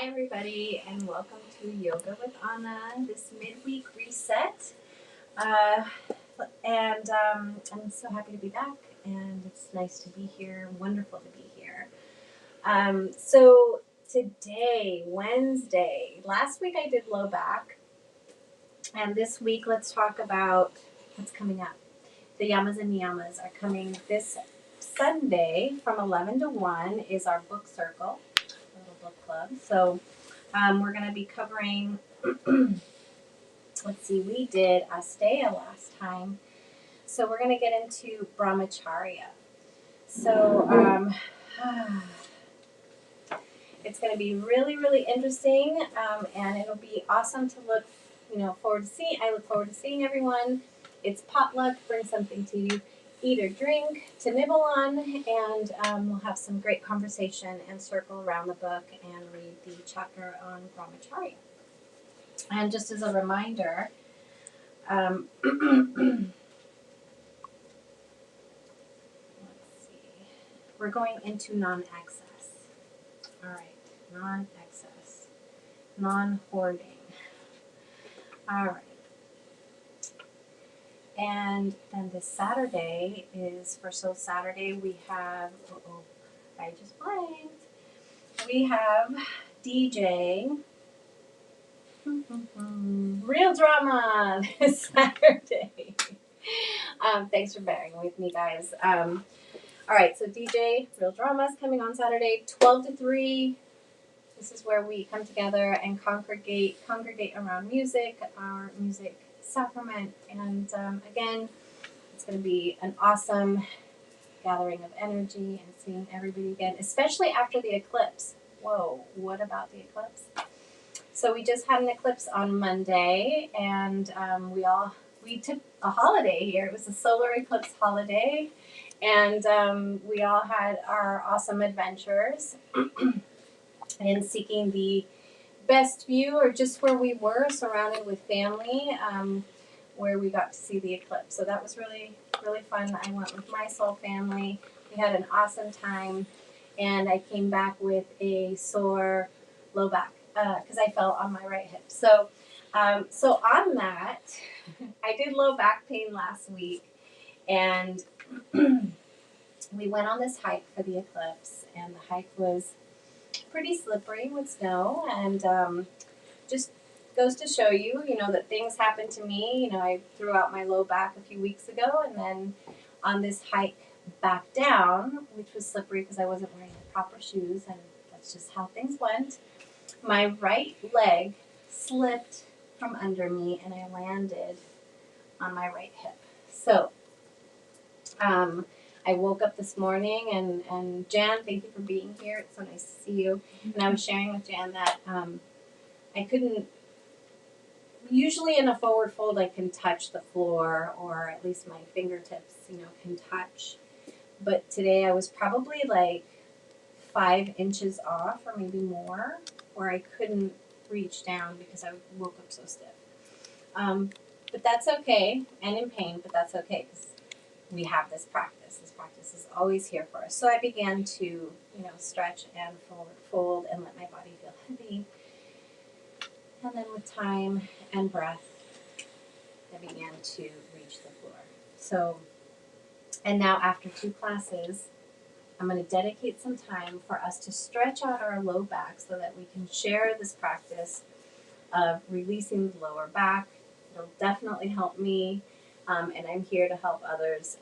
Hi everybody, and welcome to Yoga with Anna, this midweek reset. I'm so happy to be back, and it's nice to be here, wonderful to be here. So today, Wednesday, last week I did low back, and this week let's talk about what's coming up. The yamas and niyamas are coming this Sunday from 11 to 1 is our book circle, little book club. So we're going to be covering, let's see, we did Asteya last time. So we're going to get into Brahmacharya. So it's going to be really, really interesting, and it'll be awesome to look, forward to seeing. I look forward to seeing everyone. It's potluck. Bring something to eat or drink to nibble on, and we'll have some great conversation and circle around the book and read the chapter on Brahmacharya. And just as a reminder, let's see, we're going into non-excess. All right, non-excess, non-hoarding. All right. And then this Saturday is, for So Saturday, we have, I just blanked. We have DJ, Real Drama this Saturday. Thanks for bearing with me, guys. All right, so DJ, Real Drama is coming on Saturday, 12 to 3. This is where we come together and congregate around music, our music sacrament, and again, it's going to be an awesome gathering of energy and seeing everybody again, especially after the eclipse. Whoa, what about the eclipse? So we just had an eclipse on Monday, and we took a holiday here. It was a solar eclipse holiday, and we all had our awesome adventures in seeking the best view, or just where we were surrounded with family, where we got to see the eclipse. So that was really, really fun. I went with my soul family. We had an awesome time, and I came back with a sore low back because I fell on my right hip. So on that, I did low back pain last week, and we went on this hike for the eclipse, and the hike was pretty slippery with snow, and just goes to show you, that things happen to me. I threw out my low back a few weeks ago, and then on this hike back down, which was slippery because I wasn't wearing the proper shoes, and that's just how things went, my right leg slipped from under me, and I landed on my right hip. So I woke up this morning, and Jan, thank you for being here. It's so nice to see you. And I was sharing with Jan that I couldn't, usually in a forward fold, I can touch the floor, or at least my fingertips, can touch. But today I was probably like 5 inches off, or maybe more, where I couldn't reach down because I woke up so stiff. But that's okay, and in pain, but that's okay because we have this practice. This practice is always here for us. So I began to, stretch and forward fold and let my body feel heavy. And then with time and breath, I began to reach the floor. So, and now after 2 classes, I'm going to dedicate some time for us to stretch out our low back so that we can share this practice of releasing the lower back. It'll definitely help me. And I'm here to help others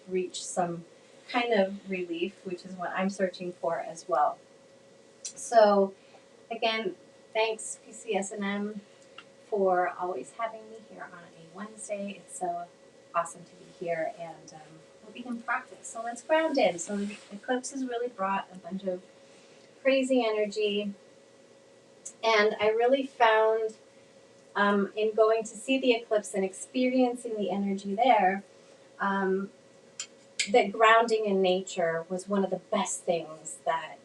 reach some kind of relief, which is what I'm searching for as well. So, again, thanks PCS&M for always having me here on a Wednesday. It's so awesome to be here, and we can practice. So let's ground in. So the eclipse has really brought a bunch of crazy energy, and I really found in going to see the eclipse and experiencing the energy there, that grounding in nature was one of the best things that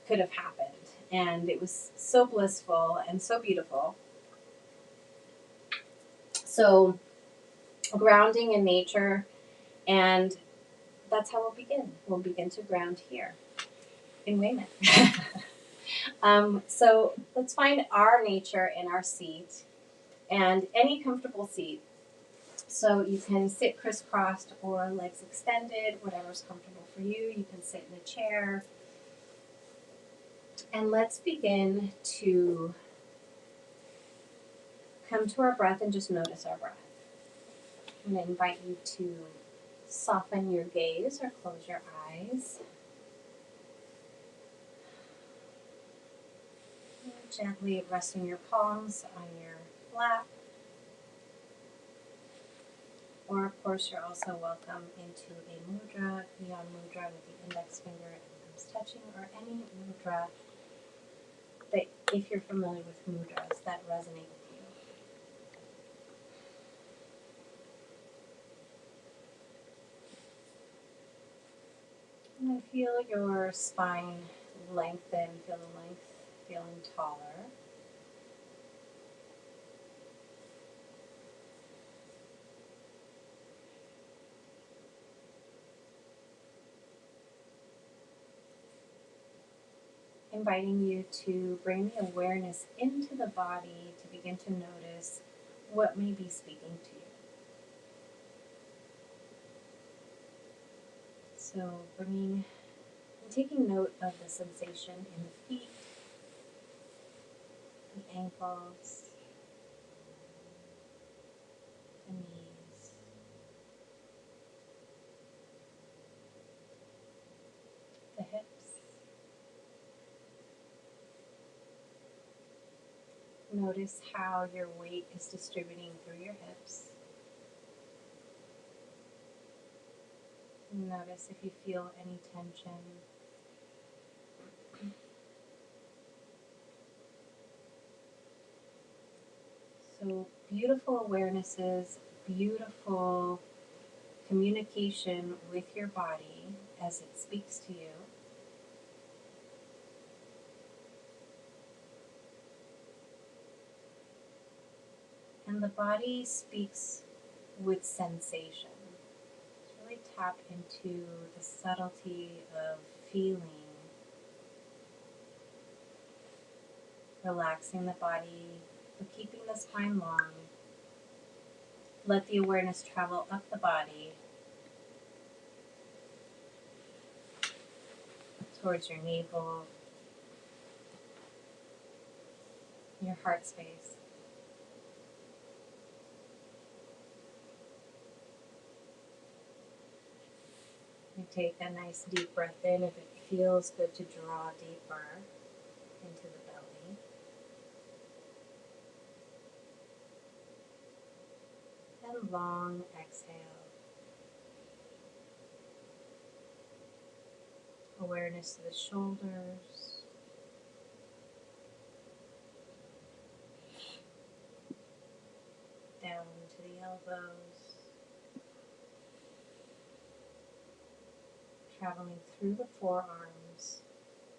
could have happened. And it was so blissful and so beautiful. So grounding in nature, and that's how we'll begin. We'll begin to ground here in Weymouth. So let's find our nature in our seat, and any comfortable seat. So you can sit crisscrossed or legs extended, whatever's comfortable for you. You can sit in a chair. And let's begin to come to our breath and just notice our breath. I'm going to invite you to soften your gaze or close your eyes. Gently resting your palms on your lap. Or, of course, you're also welcome into a mudra, beyond mudra with the index finger and thumbs touching, or any mudra that, if you're familiar with mudras, that resonate with you. And I feel your spine lengthen, feel the length, feeling taller. Inviting you to bring the awareness into the body to begin to notice what may be speaking to you. So taking note of the sensation in the feet, the ankles, the knees, the hips. Notice how your weight is distributing through your hips. Notice if you feel any tension. So beautiful awarenesses, beautiful communication with your body as it speaks to you. And the body speaks with sensation. Really tap into the subtlety of feeling, relaxing the body, but keeping the spine long. Let the awareness travel up the body towards your navel, your heart space. You take a nice deep breath in. If it feels good to draw deeper into the belly. And long exhale. Awareness to the shoulders. Down to the elbows. Traveling through the forearms,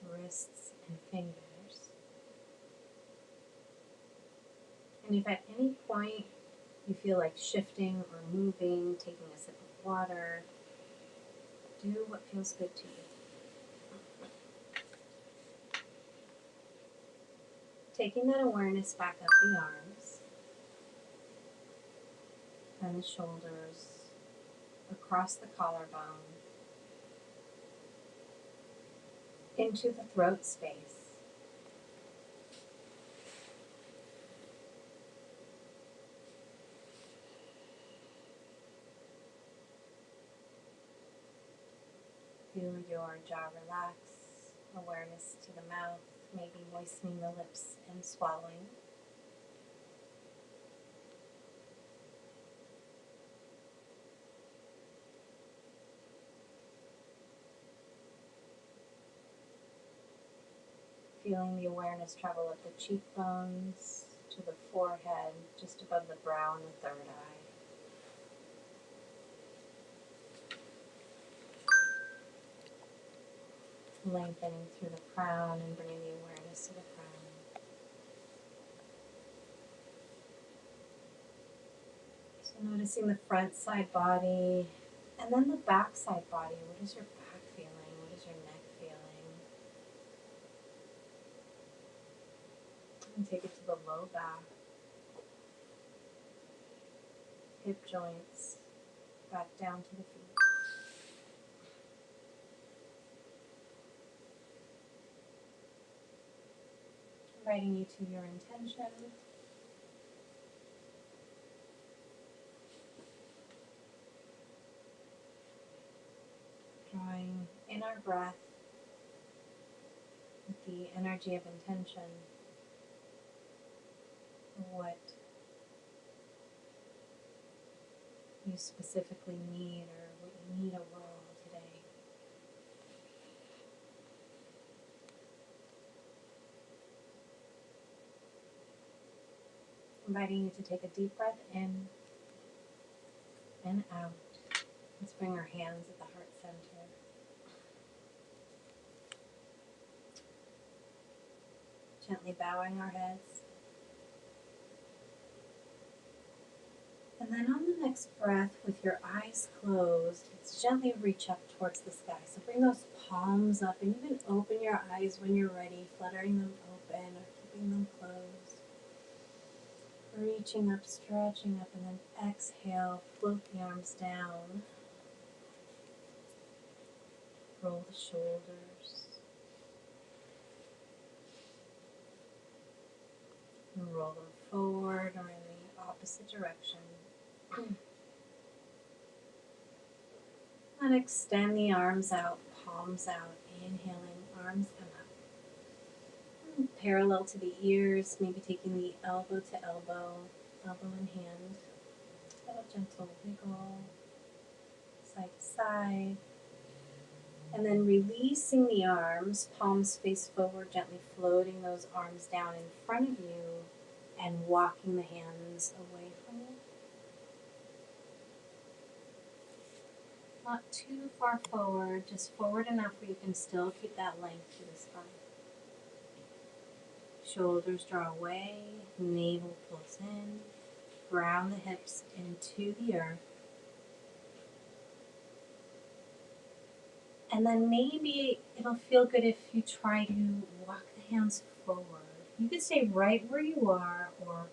wrists, and fingers. And if at any point you feel like shifting or moving, taking a sip of water, do what feels good to you. Taking that awareness back up the arms and the shoulders, across the collarbone, into the throat space. Feel your jaw relax, awareness to the mouth, maybe moistening the lips and swallowing. Feeling the awareness travel up the cheekbones to the forehead, just above the brow and the third eye. Lengthening through the crown and bringing the awareness to the crown. So noticing the front side body and then the back side body. What is your back feeling? What is your neck feeling? And take it to the low back, hip joints, back down to the feet. Inviting you to your intention. Drawing in our breath with the energy of intention of what you specifically need or what you need overall today. Inviting you to take a deep breath in and out. Let's bring our hands at the heart center. Gently bowing our heads. And then on the next breath, with your eyes closed, let's gently reach up towards the sky. So bring those palms up, and you can open your eyes when you're ready, fluttering them open or keeping them closed. Reaching up, stretching up, and then exhale, float the arms down. Roll the shoulders. And roll them forward or in the opposite direction. And extend the arms out, palms out. Inhaling, arms come up. And parallel to the ears, maybe taking the elbow to elbow, elbow in hand. A little gentle wiggle, side to side. And then releasing the arms, palms face forward, gently floating those arms down in front of you and walking the hands away from you. Not too far forward, just forward enough where you can still keep that length to the spine. Shoulders draw away, navel pulls in, ground the hips into the earth. And then maybe it'll feel good if you try to walk the hands forward. You could stay right where you are or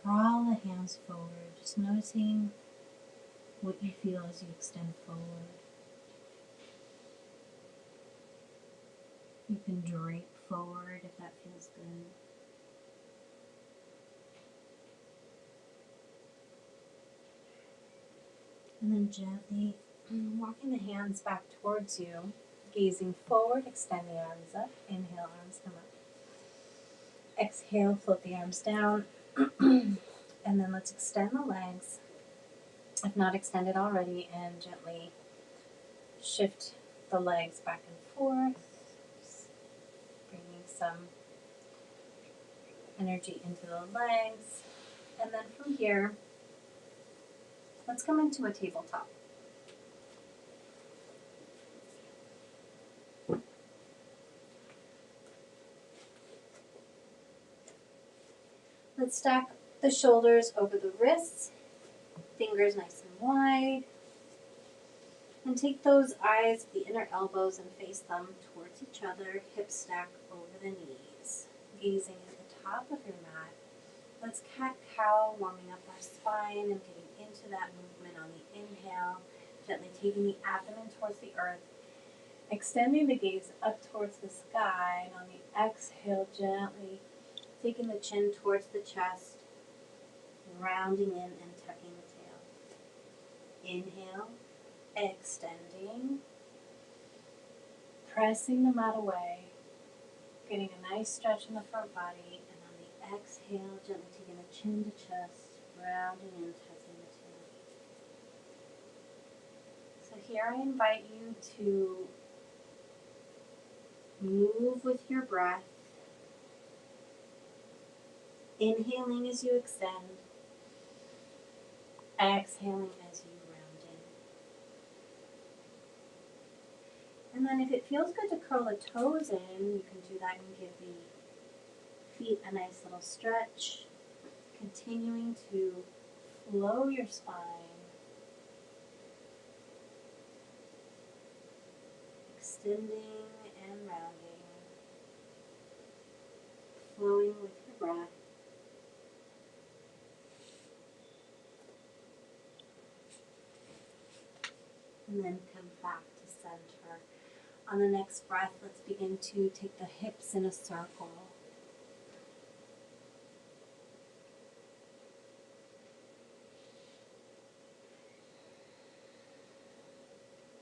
crawl the hands forward, just noticing what you feel as you extend forward. You can drape forward if that feels good. And then gently walking the hands back towards you, gazing forward, extend the arms up. Inhale, arms come up. Exhale, float the arms down. And then let's extend the legs, if not extended already, and gently shift the legs back and forth, just bringing some energy into the legs. And then from here, let's come into a tabletop. Let's stack the shoulders over the wrists, fingers nice and wide, and take those eyes, the inner elbows, and face them towards each other, hips stack over the knees. Gazing at the top of your mat, let's cat-cow, warming up our spine and getting into that movement on the inhale, gently taking the abdomen towards the earth, extending the gaze up towards the sky, and on the exhale, gently taking the chin towards the chest, rounding in and tucking the tail. Inhale, extending, pressing the mat away, getting a nice stretch in the front body, and on the exhale, gently taking the chin to chest, rounding in, tucking the tail. So here I invite you to move with your breath, inhaling as you extend, exhaling as you round in. And then if it feels good to curl the toes in, you can do that and give the feet a nice little stretch, continuing to flow your spine, extending and rounding. flowing with your breath. And then come back to center. On the next breath, let's begin to take the hips in a circle.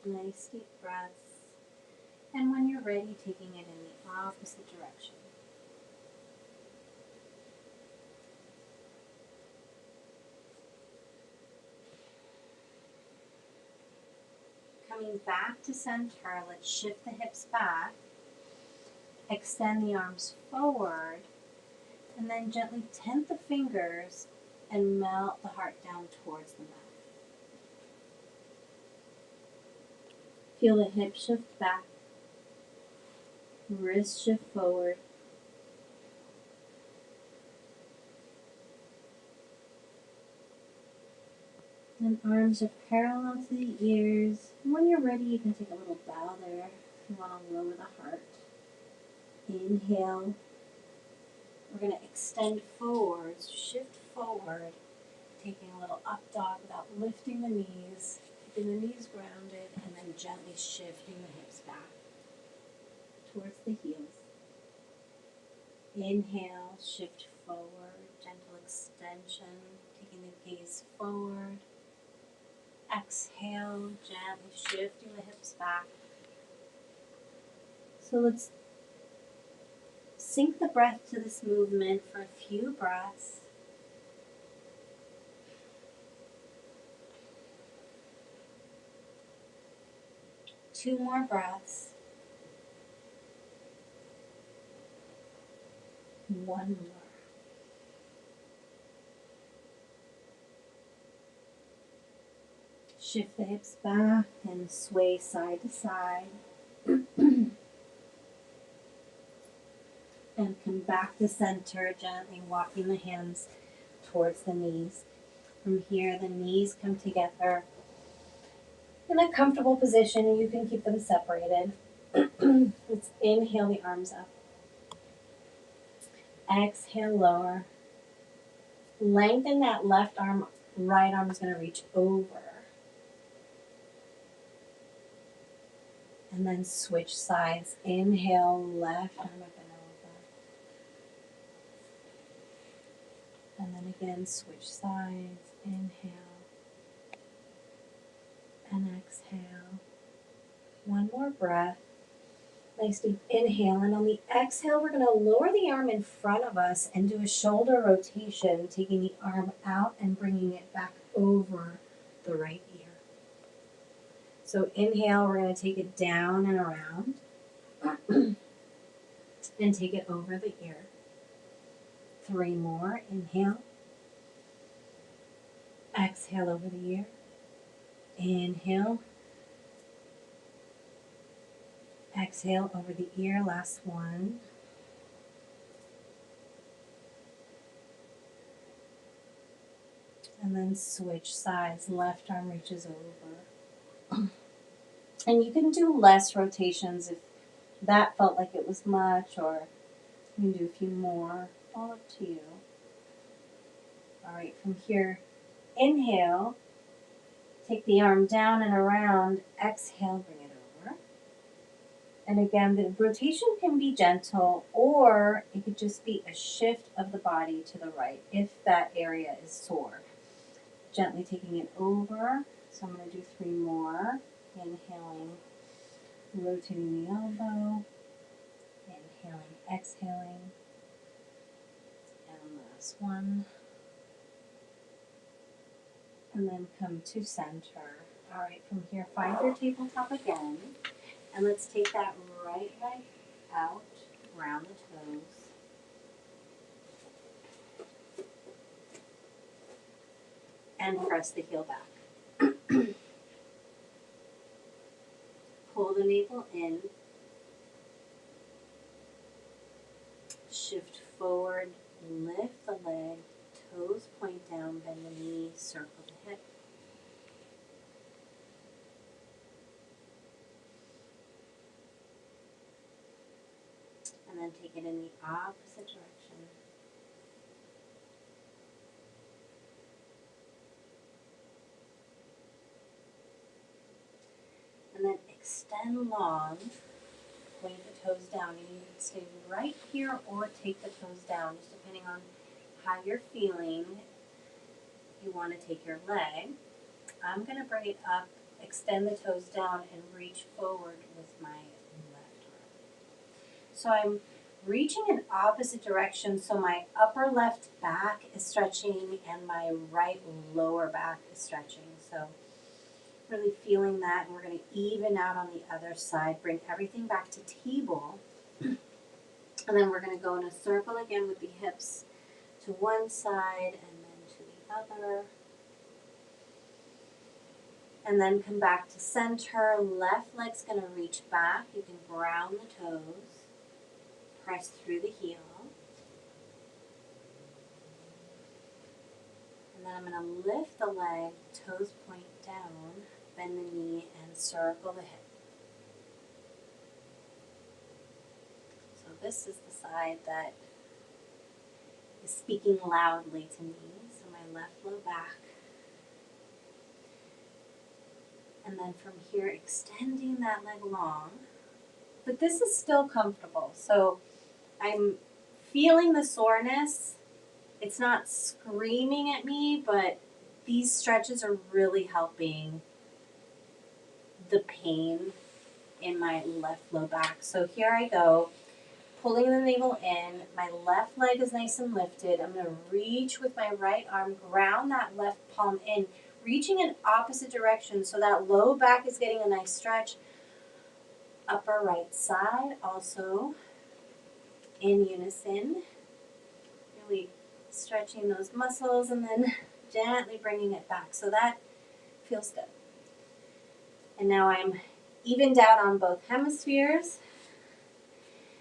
Nice deep breaths. And when you're ready, taking it in the opposite direction. Coming back to center, let's shift the hips back. Extend the arms forward. And then gently tent the fingers and melt the heart down towards the mat. Feel the hips shift back. Wrists shift forward. And arms are parallel to the ears. When you're ready, you can take a little bow there if you want to lower the heart. Inhale. We're going to extend forward, shift forward, taking a little up dog without lifting the knees, keeping the knees grounded, and then gently shifting the hips back towards the heels. Inhale, shift forward, gentle extension, taking the gaze forward. Exhale, gently shifting the hips back. So let's sync the breath to this movement for a few breaths. Two more breaths. One more. Shift the hips back and sway side to side. And come back to center, gently walking the hands towards the knees. From here, the knees come together in a comfortable position. You can keep them separated. Let's inhale the arms up. Exhale, lower. Lengthen that left arm. Right arm is going to reach over. And then switch sides. Inhale, left arm up and over. And then again, switch sides. Inhale. And exhale. One more breath. Nice deep inhale. And on the exhale, we're going to lower the arm in front of us and do a shoulder rotation, taking the arm out and bringing it back over the right ear. So inhale, we're going to take it down and around and take it over the ear. 3 more. Inhale. Exhale over the ear. Inhale. Exhale over the ear. Last one. And then switch sides. Left arm reaches over. And you can do less rotations if that felt like it was much, or you can do a few more. All up to you. All right, from here, inhale. Take the arm down and around. Exhale, bring it over. And again, the rotation can be gentle, or it could just be a shift of the body to the right if that area is sore. Gently taking it over. So I'm going to do 3 more. Inhaling, rotating the elbow. Inhaling, exhaling. And last one. And then come to center. All right, from here, find your tabletop again. And let's take that right leg out, round the toes. And press the heel back. Pull the navel in. Shift forward, lift the leg, toes point down, bend the knee, circle the hip. And then take it in the opposite direction. And then extend long, point the toes down. You can stay right here or take the toes down, just depending on how you're feeling. You want to take your leg. I'm going to bring it up, extend the toes down, and reach forward with my left arm. So I'm reaching in opposite direction, so my upper left back is stretching and my right lower back is stretching. So really feeling that, and we're going to even out on the other side. Bring everything back to table, and then we're going to go in a circle again with the hips to one side and then to the other. And then come back to center. Left leg's going to reach back. You can ground the toes. Press through the heel. And then I'm going to lift the leg, toes point down, bend the knee, and circle the hip. So this is the side that is speaking loudly to me. So my left low back. And then from here, extending that leg long. But this is still comfortable. So I'm feeling the soreness. It's not screaming at me, but these stretches are really helping the pain in my left low back. So here I go, pulling the navel in. My left leg is nice and lifted. I'm going to reach with my right arm, ground that left palm in, reaching in opposite direction so that low back is getting a nice stretch. Upper right side also in unison. Really stretching those muscles and then gently bringing it back. So that feels good. And now I'm evened out on both hemispheres.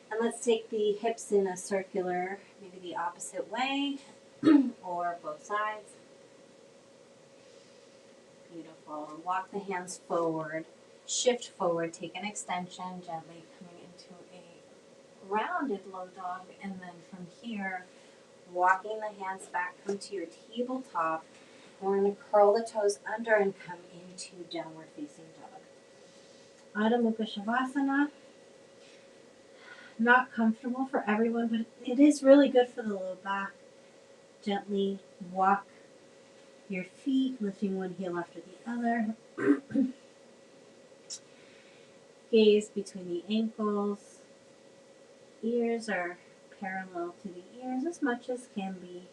And let's take the hips in a circular, maybe the opposite way or both sides. Beautiful. Walk the hands forward, shift forward, take an extension, gently coming into a rounded low dog, and then from here, walking the hands back, come to your tabletop. We're going to curl the toes under and come into downward facing dog. Adho Mukha Shavasana. Not comfortable for everyone, but it is really good for the low back. Gently walk your feet, lifting one heel after the other. Gaze between the ankles. Ears are parallel to the ears as much as can be.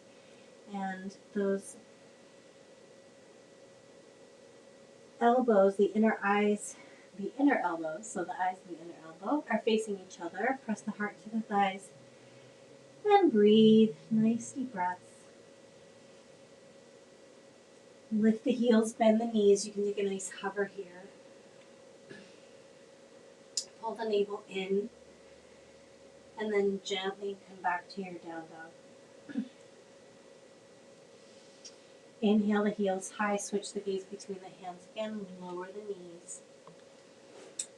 And those elbows, the inner elbows, so the eyes and the inner elbow are facing each other. Press the heart to the thighs and breathe. Nice deep breaths. Lift the heels, bend the knees. You can take a nice hover here. Pull the navel in and then gently come back to your down dog. Inhale the heels high, switch the gaze between the hands again, lower the knees.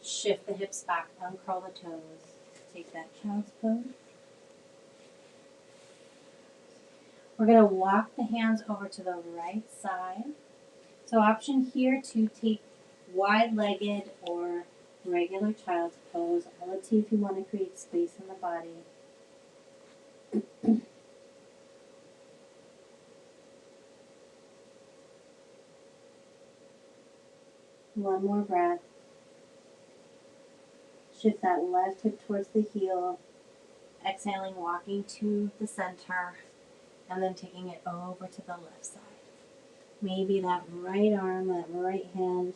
Shift the hips back, uncurl the toes. Take that child's pose. We're going to walk the hands over to the right side. So option here to take wide-legged or regular child's pose. I'll let you if you want to create space in the body. One more breath. Shift that left hip towards the heel. Exhaling, walking to the center, and then taking it over to the left side. Maybe that right arm, that right hand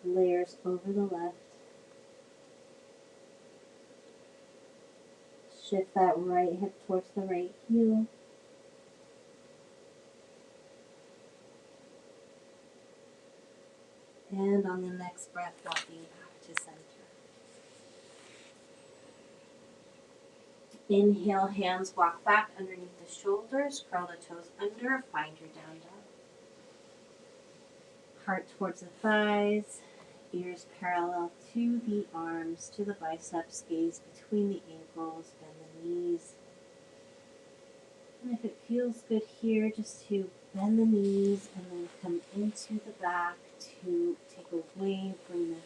layers over the left. Shift that right hip towards the right heel. And on the next breath, walking back to center. Inhale, hands walk back underneath the shoulders, curl the toes under, find your down dog. Heart towards the thighs, ears parallel to the arms, to the biceps, gaze between the ankles, bend the feels good here just to bend the knees and then come into the back to take a wave. You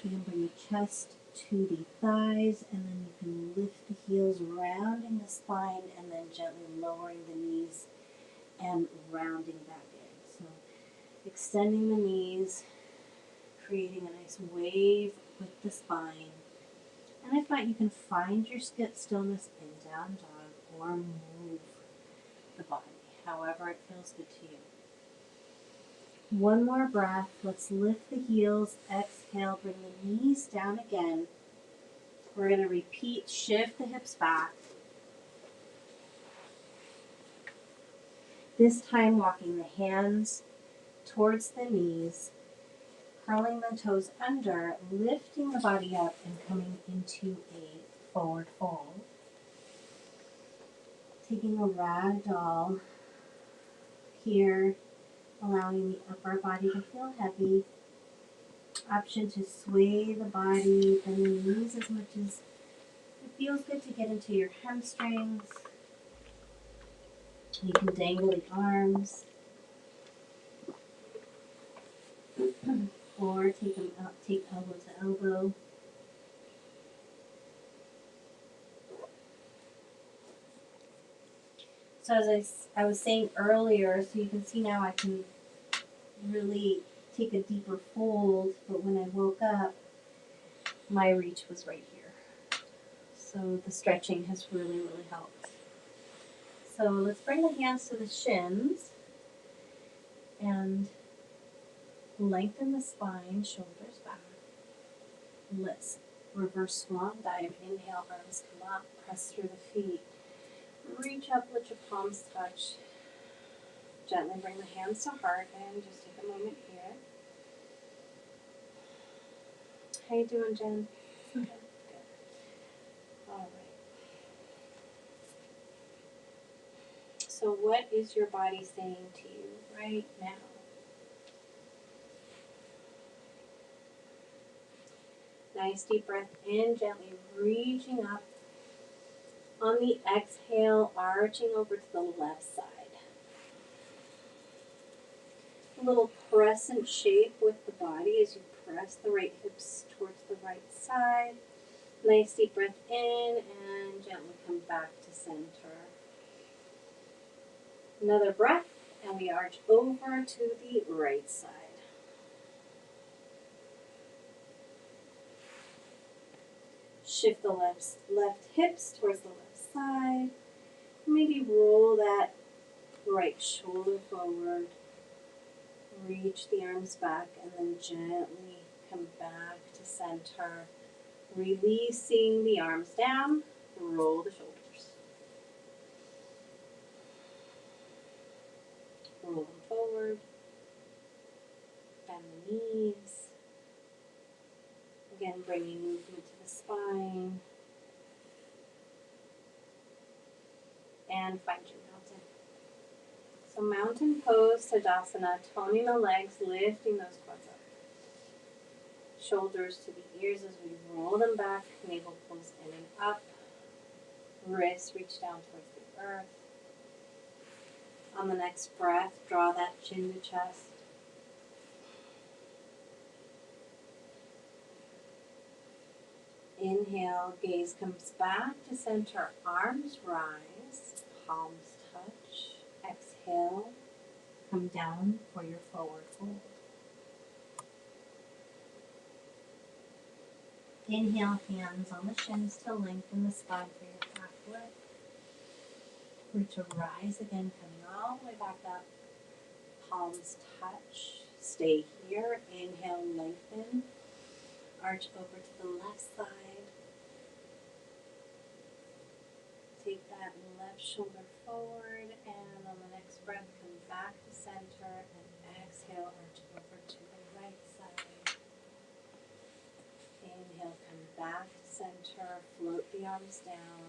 can bring the chest to the thighs, and then you can lift the heels, rounding the spine, and then gently lowering the knees and rounding back in. So extending the knees, creating a nice wave with the spine. And if not, you can find your stillness in down dog or move the body, however it feels good to you. One more breath. Let's lift the heels. Exhale, bring the knees down again. We're going to repeat, shift the hips back. This time walking the hands towards the knees, curling the toes under, lifting the body up and coming into a forward fold. Taking a ragdoll here, allowing the upper body to feel heavy. Option to sway the body, bend the knees as much as it feels good to get into your hamstrings. You can dangle the arms or take them out, take elbow to elbow. So as I was saying earlier, so you can see now I can really take a deeper fold, but when I woke up, my reach was right here. So the stretching has really, really helped. So let's bring the hands to the shins and lengthen the spine, shoulders back. Let's reverse swan dive. Inhale, arms come up, press through the feet. Reach up, let your palms touch. Gently bring the hands to heart and just take a moment here. How you doing, Jen? Good. All right. So what is your body saying to you right now? Nice deep breath in, gently reaching up. On the exhale, arching over to the left side. A little crescent shape with the body as you press the right hips towards the right side. Nice deep breath in and gently come back to center. Another breath and we arch over to the right side. Shift the left hips towards the left side. Maybe roll that right shoulder forward. Reach the arms back and then gently come back to center. Releasing the arms down, roll the shoulders. Roll them forward. Bend the knees. Again, bringing movement to the spine. And find your mountain. So mountain pose, Tadasana, toning the legs, lifting those quads up. Shoulders to the ears as we roll them back, navel pulls in and up. Wrists reach down towards the earth. On the next breath, draw that chin to chest. Inhale, gaze comes back to center, arms rise, palms touch. Exhale, come down for your forward fold. Inhale, hands on the shins to lengthen the spine for your back leg. Reach to rise again, coming all the way back up. Palms touch. Stay here. Inhale, lengthen. Arch over to the left side. Take that left shoulder forward, and on the next breath, come back to center, and exhale, arch over to the right side. Inhale, come back to center, float the arms down,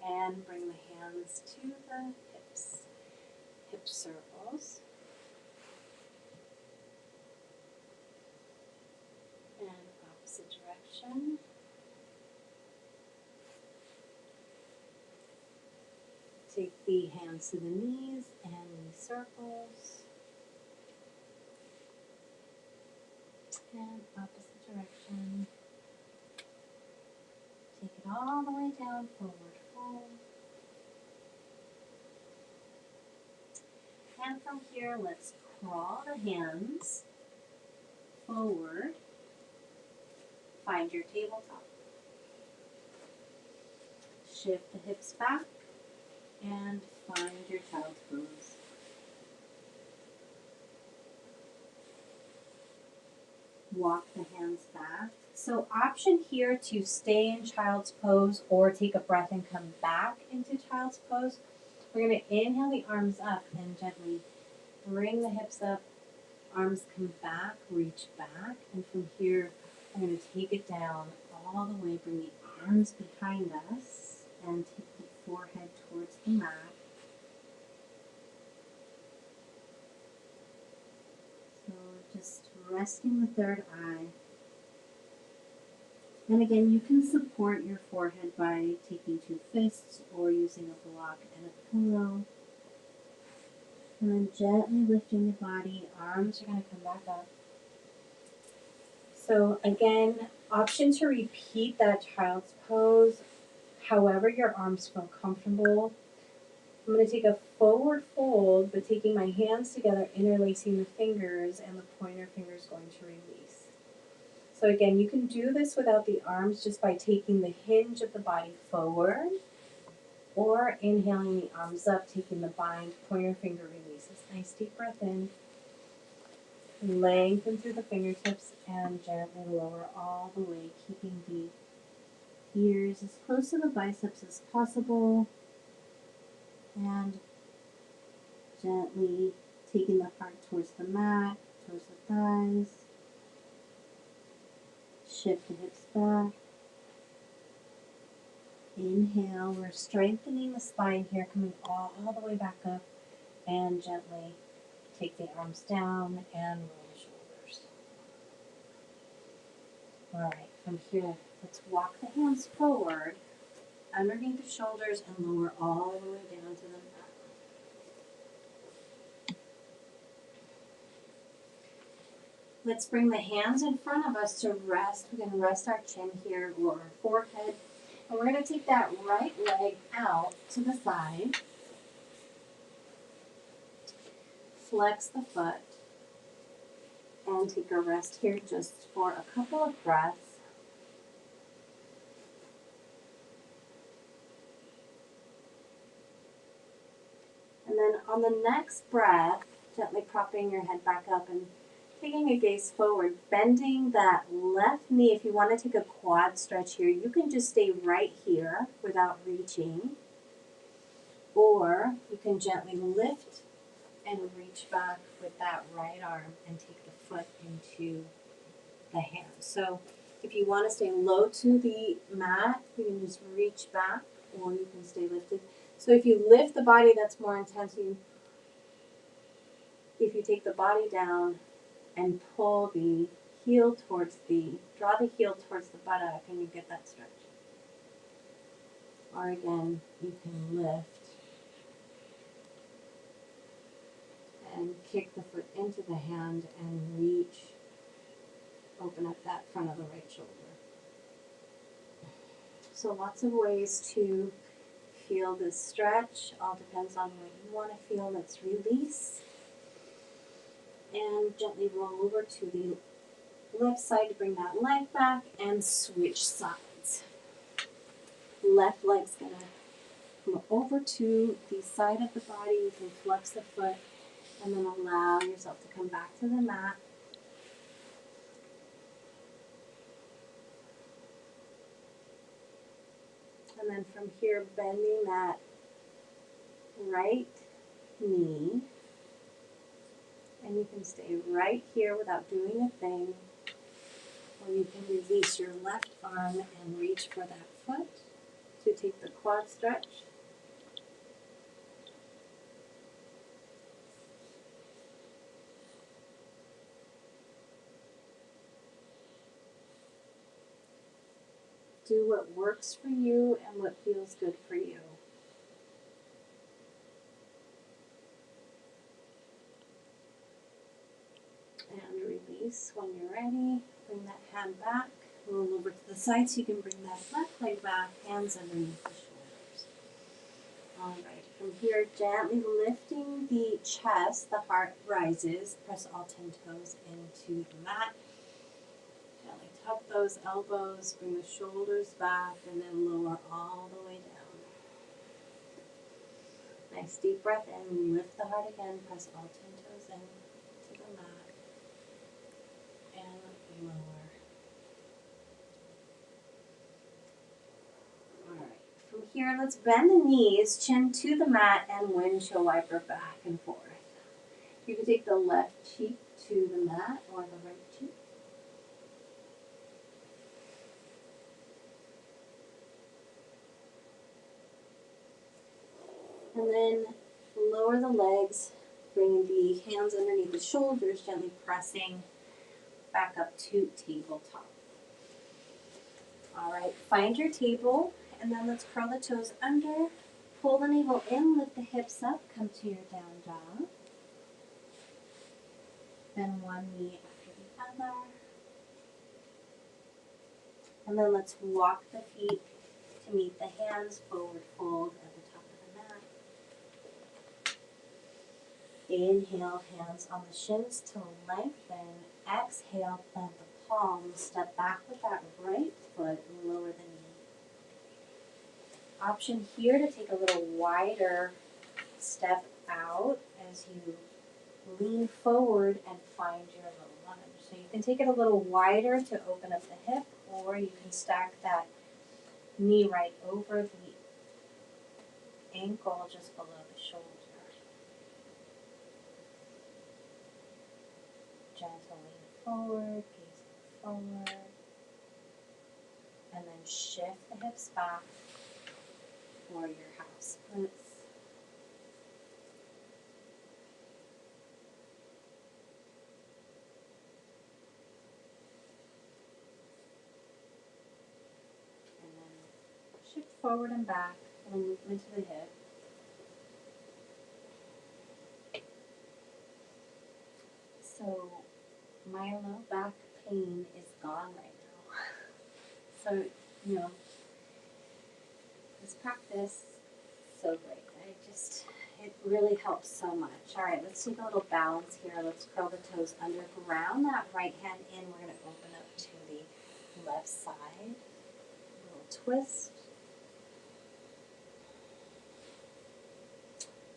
and bring the hands to the hips. Hip circles. And opposite direction. Take the hands to the knees and circles. And opposite direction. Take it all the way down, forward fold. And from here, let's crawl the hands forward. Find your tabletop. Shift the hips back and find your child's pose. Walk the hands back. So option here to stay in child's pose or take a breath and come back into child's pose. We're going to inhale the arms up and gently bring the hips up. Arms come back, reach back, and from here I'm going to take it down all the way, bring the arms behind us, and take the forehead towards the mat. So just resting the third eye. And again, you can support your forehead by taking two fists or using a block and a pillow. And then gently lifting the body, arms are going to come back up. So again, option to repeat that child's pose, however your arms feel comfortable. I'm going to take a forward fold, but taking my hands together, interlacing the fingers, and the pointer finger is going to release. So again, you can do this without the arms just by taking the hinge of the body forward, or inhaling the arms up, taking the bind, pointer finger releases. Nice deep breath in. Lengthen through the fingertips and gently lower all the way, keeping the ears as close to the biceps as possible. And gently taking the heart towards the mat, towards the thighs. Shift the hips back. Inhale, we're strengthening the spine here, coming all the way back up, and gently take the arms down and roll the shoulders. All right, from here, let's walk the hands forward, underneath the shoulders, and lower all the way down to the mat. Let's bring the hands in front of us to rest. We're going to rest our chin here or our forehead. And we're going to take that right leg out to the side. Flex the foot. And take a rest here just for a couple of breaths. And then on the next breath, gently propping your head back up and taking a gaze forward, bending that left knee. If you want to take a quad stretch here, you can just stay right here without reaching. Or you can gently lift and reach back with that right arm and take the foot into the hand. So if you want to stay low to the mat, you can just reach back or you can stay lifted. So if you lift the body, that's more intense. If you take the body down and pull the heel draw the heel towards the buttock and you get that stretch. Or again, you can lift and kick the foot into the hand and reach, open up that front of the right shoulder. So lots of ways to feel this stretch, all depends on what you want to feel. Let's release and gently roll over to the left side to bring that leg back and switch sides. Left leg's going to come over to the side of the body. You can flex the foot and then allow yourself to come back to the mat. And then from here, bending that right knee. And you can stay right here without doing a thing. Or you can release your left arm and reach for that foot to take the quad stretch. Do what works for you and what feels good for you. release when you're ready. Bring that hand back. Roll over to the side so you can bring that left leg back, hands underneath the shoulders. All right, from here, gently lifting the chest, the heart rises. Press all 10 toes into the mat. Gently tuck those elbows, bring the shoulders back, and then lower all the way down. Nice deep breath in, lift the heart again, press all 10 toes in to the mat, and lower. Alright, from here let's bend the knees, chin to the mat, and windshield wiper back and forth. You can take the left cheek to the mat or the right cheek. And then lower the legs, bring the hands underneath the shoulders, gently pressing back up to tabletop. All right, find your table, and then let's curl the toes under, pull the navel in, lift the hips up, come to your down dog. Bend one knee after the other. And then let's walk the feet to meet the hands, forward fold at the top of the mat. Inhale, hands on the shins to lengthen. Exhale, plant the palms. Step back with that right foot, lower the knee. Option here to take a little wider step out as you lean forward and find your little lunge. So you can take it a little wider to open up the hip, or you can stack that knee right over the ankle just below the shoulder. Gentle lean forward, gaze forward, and then shift the hips back for your half splits. And then shift forward and back, a little movement to the hip. So my low back pain is gone right now. So, this practice is so great. It really helps so much. All right, let's take a little balance here. Let's curl the toes under, ground that right hand in. We're going to open up to the left side. A little twist.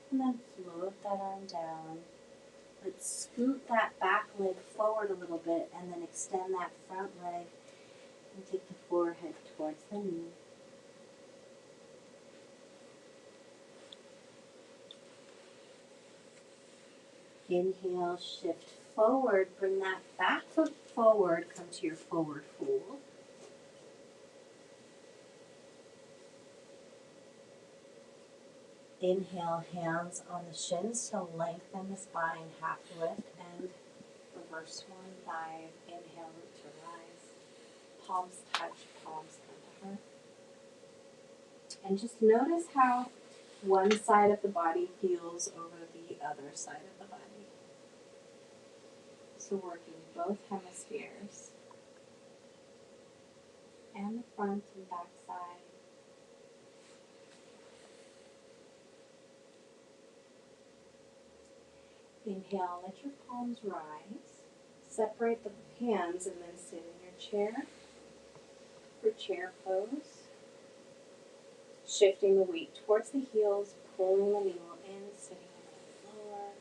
And then float that arm down. Let's scoot that back leg forward a little bit and then extend that front leg and take the forehead towards the knee. Inhale, shift forward, bring that back foot forward, come to your forward fold. Inhale, hands on the shins to lengthen the spine, half lift, and reverse one, dive. Inhale, root to rise. Palms touch, palms come to heart. And just notice how one side of the body feels over the other side of the body. So working both hemispheres and the front and back side. Inhale, let your palms rise. Separate the hands and then sit in your chair for chair pose. Shifting the weight towards the heels, pulling the navel in, sitting a little lower.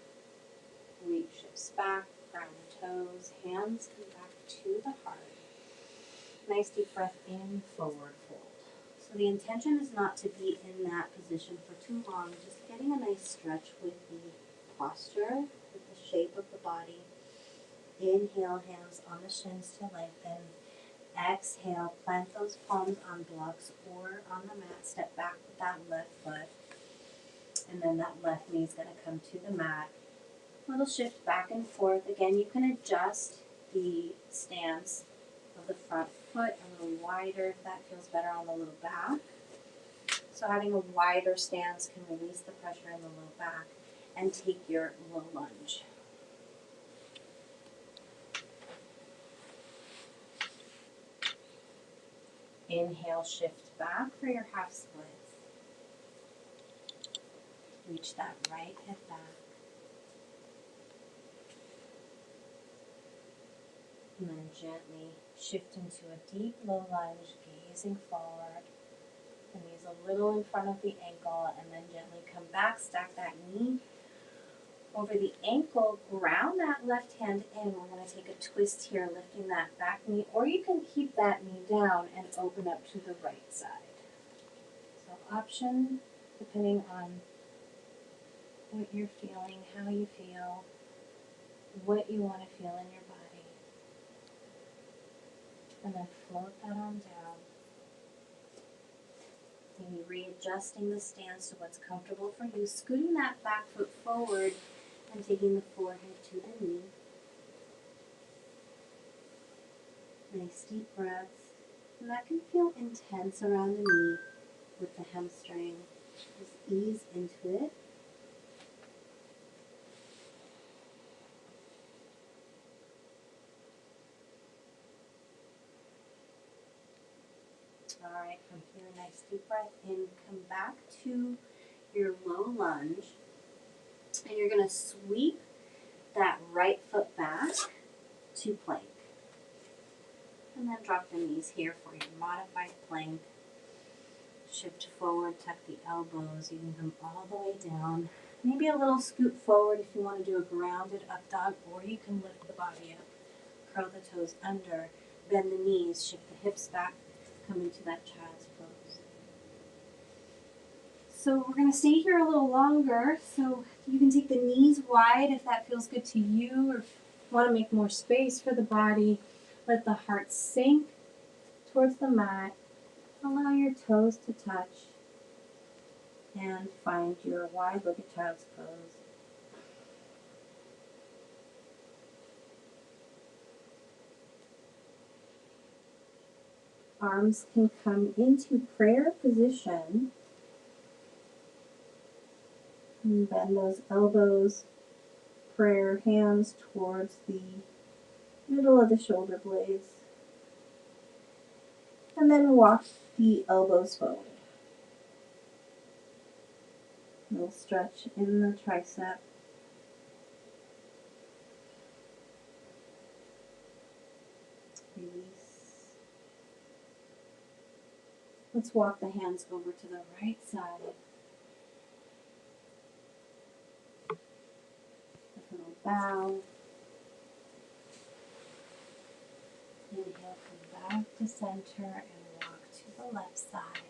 Weight shifts back, ground the toes, hands come back to the heart. Nice deep breath in, forward fold. So the intention is not to be in that position for too long, just getting a nice stretch with the posture, with the shape of the body. Inhale, hands on the shins to lengthen. Exhale, plant those palms on blocks or on the mat. Step back with that left foot. And then that left knee is going to come to the mat. A little shift back and forth. Again, you can adjust the stance of the front foot a little wider if that feels better on the low back. So having a wider stance can release the pressure in the low back and take your low lunge. Inhale, shift back for your half splits. Reach that right hip back. And then gently shift into a deep low lunge, gazing forward. The knees a little in front of the ankle, and then gently come back, stack that knee over the ankle, ground that left hand in. We're going to take a twist here, lifting that back knee, or you can keep that knee down and open up to the right side. So option, depending on what you're feeling, how you feel, what you want to feel in your body. And then float that arm down. Maybe readjusting the stance to what's comfortable for you, scooting that back foot forward and taking the forehead to the knee. Nice deep breaths. And that can feel intense around the knee with the hamstring. Just ease into it. All right, from here, nice deep breath in. Come back to your low lunge. And you're going to sweep that right foot back to plank. And then drop the knees here for your modified plank. Shift forward, tuck the elbows. You can come all the way down. Maybe a little scoot forward if you want to do a grounded up dog, or you can lift the body up. Curl the toes under, bend the knees, shift the hips back, come into that child's pose. So we're going to stay here a little longer, so you can take the knees wide if that feels good to you, or if you want to make more space for the body. Let the heart sink towards the mat. Allow your toes to touch and find your wide-legged child's pose. Arms can come into prayer position. And bend those elbows, prayer hands towards the middle of the shoulder blades. And then walk the elbows forward. A little stretch in the tricep. Release. Let's walk the hands over to the right side. A little bow. Inhale, come back to center and walk to the left side.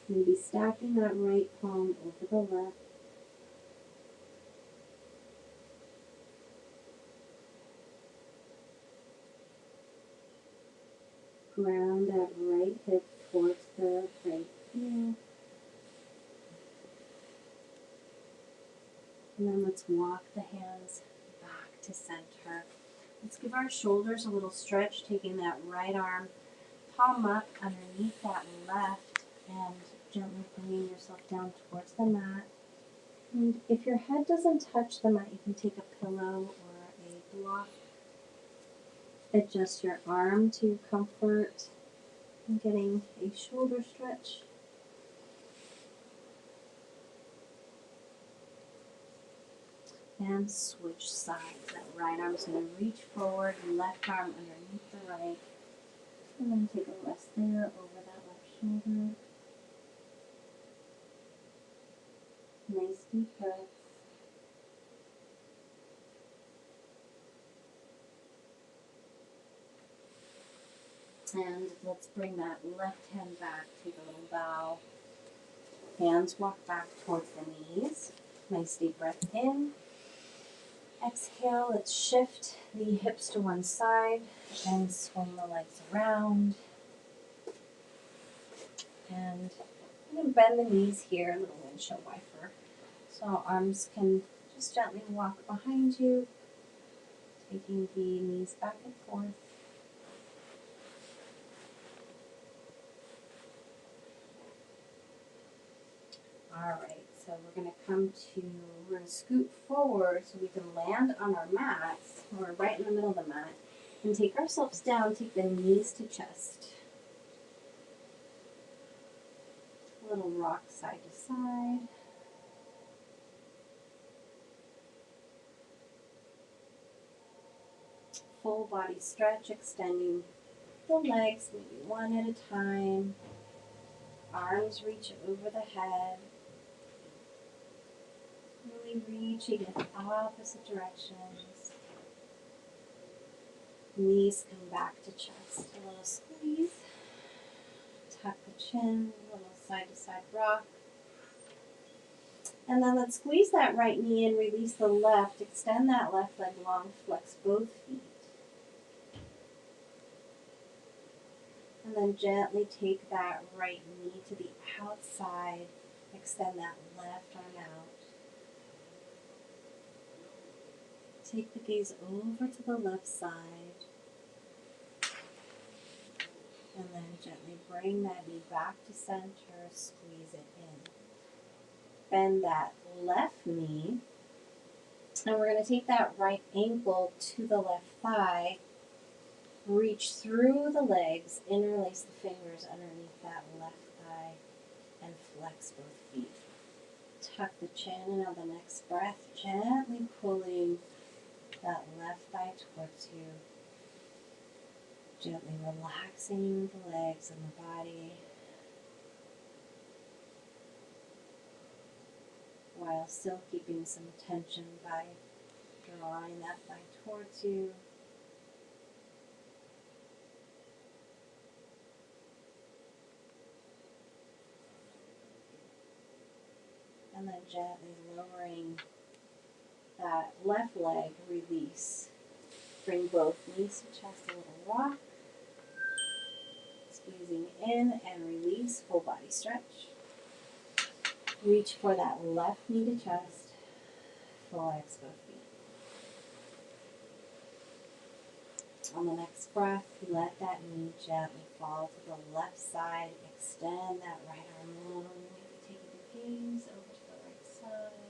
Maybe stacking that right palm over the left. Ground that right hip towards the right heel. And then let's walk the hands back to center. Let's give our shoulders a little stretch, taking that right arm, palm up underneath that left, and gently bringing yourself down towards the mat. And if your head doesn't touch the mat, you can take a pillow or a block. Adjust your arm to your comfort and getting a shoulder stretch. And switch sides. That right arm's going to reach forward, left arm underneath the right. And then take a rest there over that left shoulder. Nice deep breaths. And let's bring that left hand back, take a little bow. Hands walk back towards the knees. Nice deep breath in. Exhale, let's shift the hips to one side and swing the legs around. And you can bend the knees here, a little windshield wiper. So arms can just gently walk behind you, taking the knees back and forth. All right, so we're going to scoot forward so we can land on our mats. We're right in the middle of the mat. And take ourselves down, take the knees to chest. A little rock side to side. Full body stretch, extending the legs, maybe one at a time. Arms reach over the head. Really reaching in opposite directions. Knees come back to chest. A little squeeze. Tuck the chin, a little side to side rock. And then let's squeeze that right knee in, release the left, extend that left leg long, flex both feet. And then gently take that right knee to the outside, extend that left arm out. Take the gaze over to the left side. And then gently bring that knee back to center, squeeze it in. Bend that left knee. And we're going to take that right ankle to the left thigh. Reach through the legs, interlace the fingers underneath that left thigh, and flex both feet. Tuck the chin, and on the next breath, gently pulling that left thigh towards you. Gently relaxing the legs and the body, while still keeping some tension by drawing that thigh towards you. And then gently lowering that left leg, release. Bring both knees to chest, a little rock. Squeezing in and release, full body stretch. Reach for that left knee to chest, flex both feet. On the next breath, let that knee gently fall to the left side. Extend that right arm long. Maybe taking the gaze over to the right side.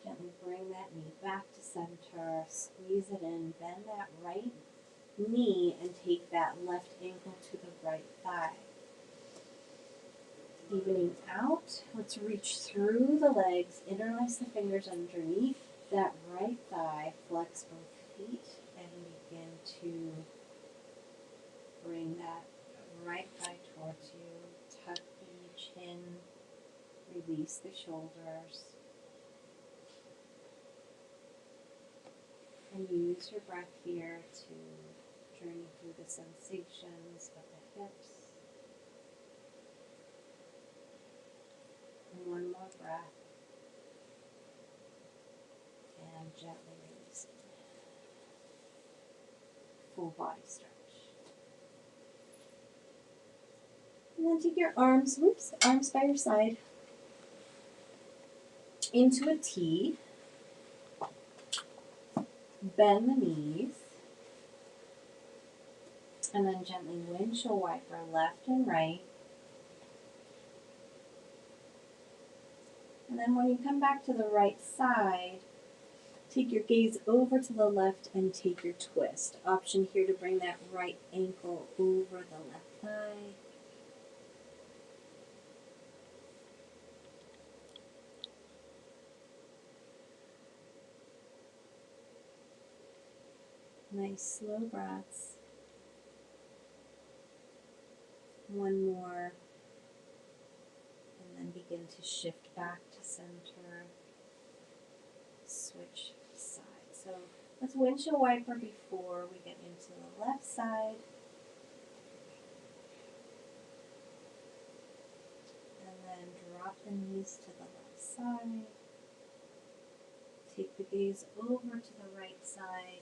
Gently bring that knee back to center. Squeeze it in. Bend that right knee and take that left ankle to the right thigh. Evening out, let's reach through the legs, interlace the fingers underneath that right thigh, flex both feet, and begin to bring that right thigh towards you. Tuck the chin, release the shoulders, and use your breath here to journey through the sensations of the hips. And one more breath. And gently release it. Full body stretch. And then take your arms by your side, into a T. Bend the knees. And then gently windshield wiper left and right. And then when you come back to the right side, take your gaze over to the left and take your twist. Option here to bring that right ankle over the left thigh. Nice slow breaths. One more. And then begin to shift back to center. Switch sides. So let's windshield wiper before we get into the left side. And then drop the knees to the left side. Take the gaze over to the right side.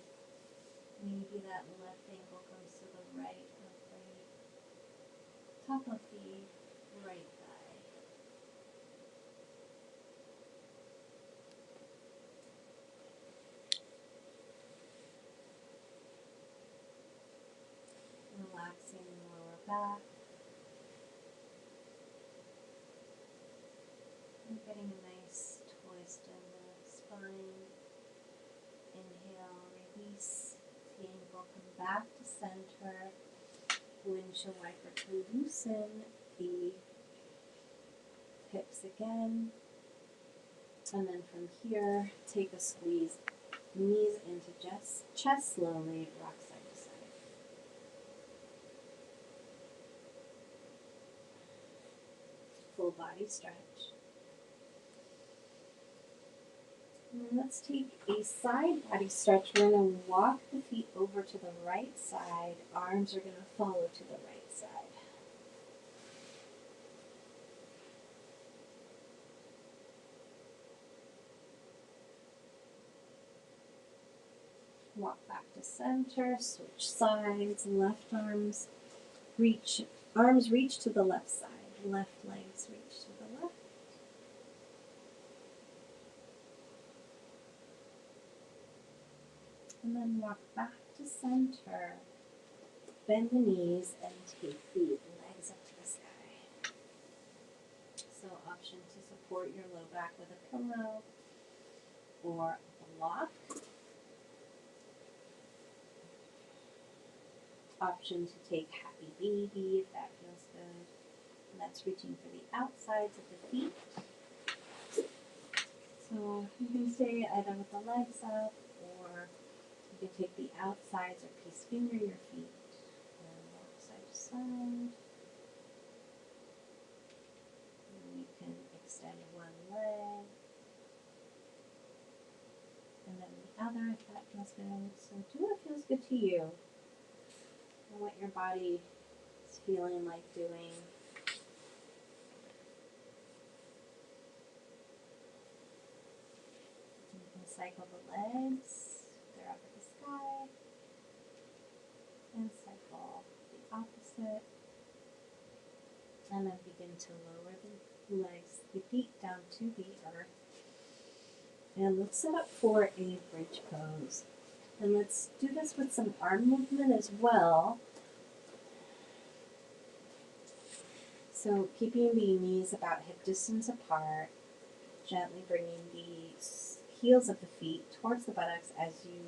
Maybe that left ankle comes to the right of the top of the right thigh. Relaxing the lower back. And getting a nice twist spine. Inhale, release the ankle, come back to center. Windshield wiper to loosen the hips again. And then from here, take a squeeze. Knees into chest slowly, rock side to side. Full body stretch. And then let's take a side body stretch. We're going to walk the feet over to the right side. Arms are going to follow to the right side. Walk back to center, switch sides, left arms reach to the left side, left legs reach to the left. And then walk back to center, bend the knees and take the legs up to the sky. So option to support your low back with a pillow or a block. Option to take happy baby if that feels good. And that's reaching for the outsides of the feet. So you can stay either with the legs up, or you can take the outsides or peace finger your feet and walk side to side. And you can extend one leg and then the other if that feels good. So do what feels good to you and what your body is feeling like doing. You can cycle the legs, they're up at the sky, and cycle the opposite. And then begin to lower the legs, the feet down to the earth. And let's set up for a bridge pose. And let's do this with some arm movement as well. So keeping the knees about hip distance apart, gently bringing the heels of the feet towards the buttocks as you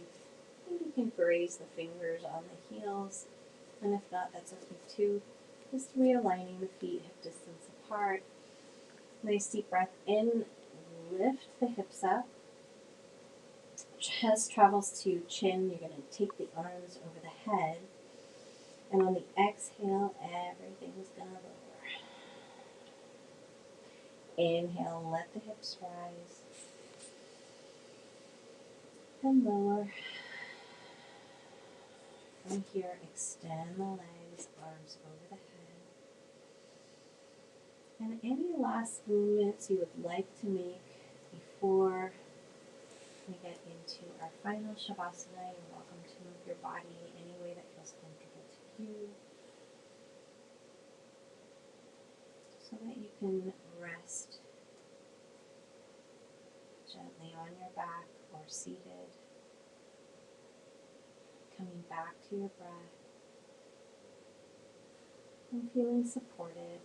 maybe can graze the fingers on the heels. And if not, that's okay too. Just realigning the feet hip distance apart. Nice deep breath in, lift the hips up. Chest travels to chin. You're going to take the arms over the head. And on the exhale, everything's going to lower. Inhale, let the hips rise. And lower. From here, extend the legs, arms over the head. And any last movements you would like to make before we get into our final Shavasana. You're welcome to move your body any way that feels comfortable to you, so that you can rest gently on your back or seated, coming back to your breath and feeling supported.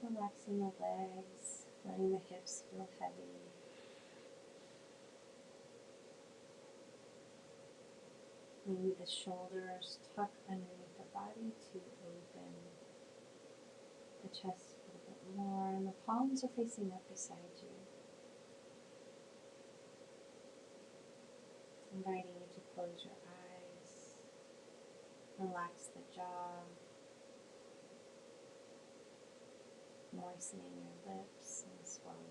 Relaxing the legs, letting the hips feel heavy. Maybe the shoulders tuck underneath the body to open the chest a little bit more, and the palms are facing up beside you. Inviting you to close your eyes, relax the jaw, moistening your lips and swallowing.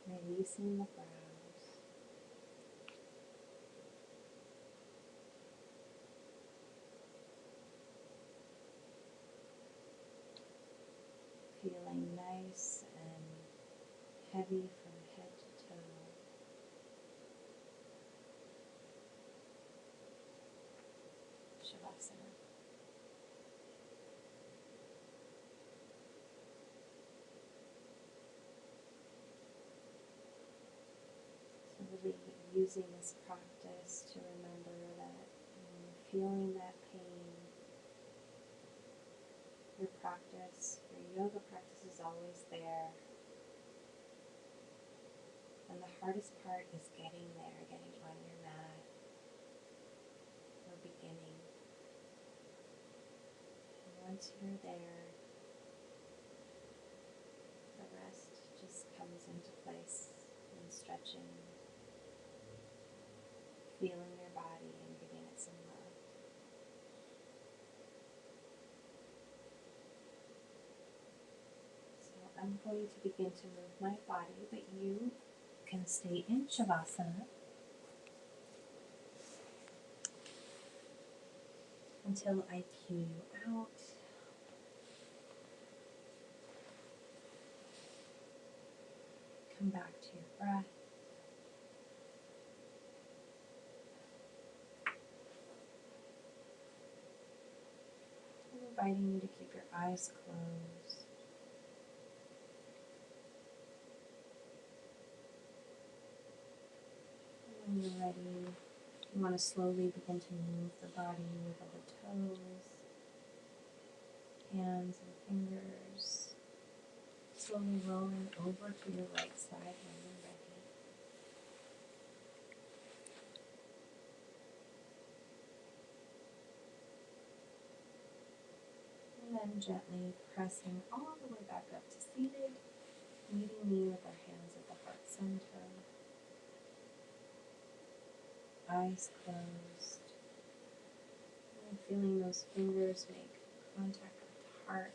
Releasing the brows. Feeling nice and heavy from head to toe. Shavasana. So really using this practice to remember that when you're feeling that pain. Your practice, your yoga practice is always there. And the hardest part is getting there, getting on your mat, or beginning. And once you're there, the rest just comes into place in stretching, feeling your body and giving it some love. So I'm going to begin to move my body, but you can stay in Shavasana until I cue you out. Come back to your breath. I'm inviting you to keep your eyes closed. And when you're ready, you want to slowly begin to move the body, move all the toes, hands and fingers, slowly rolling over to your right side when you're ready. And then gently pressing all the way back up to seated, meeting me with our hands at the heart center. Eyes closed. And feeling those fingers make contact with the heart.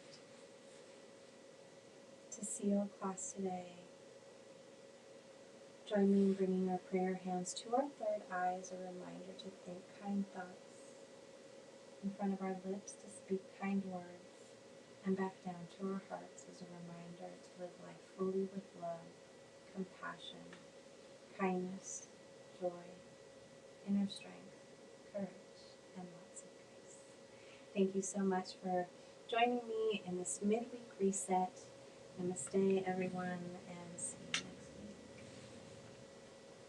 To seal class today, join me in bringing our prayer hands to our third eye as a reminder to think kind thoughts, in front of our lips to speak kind words, and back down to our hearts as a reminder to live life fully with love, compassion, kindness, joy, inner strength, courage, and lots of grace. Thank you so much for joining me in this midweek reset. Namaste, everyone, and